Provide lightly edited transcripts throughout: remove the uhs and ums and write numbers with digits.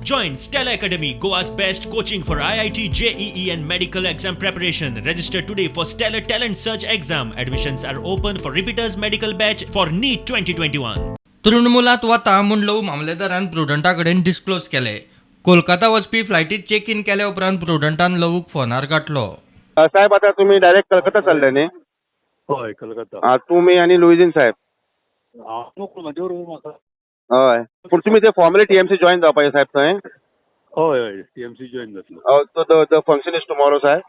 Join Stella Academy, Goa's best coaching for IIT, JEE and medical exam preparation. Register today for Stellar Talent Search exam. Admissions are open for repeaters medical batch for NEET 2021. तृणमुलात वता म्हूण लव मामलेदारान प्रुडंटा कडेन disclose केले. कोलकाता वचपी फ्लायटीत check in केल्या उपरांत प्रुडंटान लवूक फोनार गाठलो. साहेब आता तुम्ही डायरेक्ट कलकत्ता चालले न्ही? हय कलकत्ता. तुम्ही आणि लुईजीन साहेब. हांव म्हाजे रूम आसा. हय पूण तुमी ते फॉर्मली टीएमसी जॉईन जावपाचे साहेब थंय. हय हय टीएमसी जॉईन जातलो. So the function is tomorrow साहेब.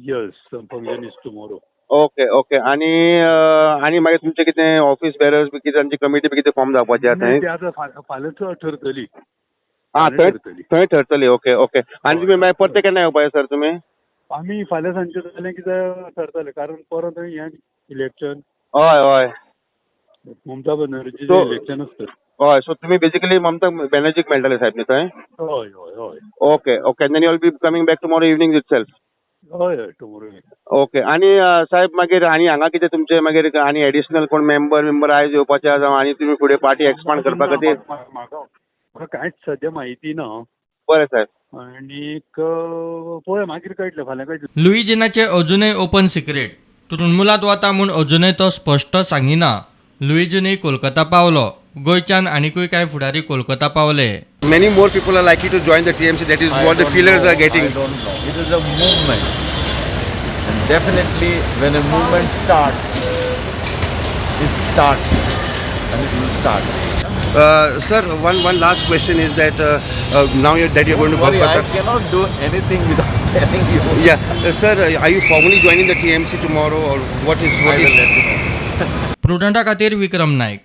Yes function is tomorrow. Okay okay आणि मागीर तुमचे कितें ऑफिस बेरर्स बी कितें तांची कमिटी बी कितें फॉर्म जावपाची आसा थंय? ते आतां फाल्यां ठरतली. थंय ठरतली. ओके ओके आणि तुमी मागीर परते केन्ना येवपाचे सर तुमी? आमी फाल्यां सांजचे जालें कितें ठरतलें कारण परत हें इलेक्शन. हय हय ममता बॅनर्जीचें इलेक्शन आसता. हय सो तुमी बेसिकली ममता बॅनर्जीक मेळटले साहेब न्ही थंय? हय हय हय. Okay okay then you will be coming back tomorrow evening itself. हय हय टुमॉरो. ओके आणि साहेब मागीर आनी हांगा कितें तुमचे मागीर आनी एडिशनल कोण मेंबर आयज येवपाचे आसा आनी तुमी फुडें पार्टी एक्सपांड करपा खातीर? म्हाका कांयच सद्या म्हायती ना. बरें साहेब. आनीक पळय मागीर कळटलें फाल्यां कळटलें. लुईजिनाचे अजूनय ओपन सिक्रेट. तृणमुलात वता म्हूण अजूनय तो स्पश्ट सांगिना. लुईजिनूय कोलकाता पावलो. गोंयच्यान आनीकूय कांय फुडारी कोलकाता पावले. Many more people are likely to join the TMC. That is what the feelers are getting. I don't know. It is a movement. And definitely when a movement starts, it starts. And it will start. Sir, one last question is that now that you're going to Sorry, I Kolkata. cannot do anything without telling you. Yeah, sir, are you formally joining the TMC tomorrow or what is? I will let you know. प्रुडंटा खातीर विक्रम नायक.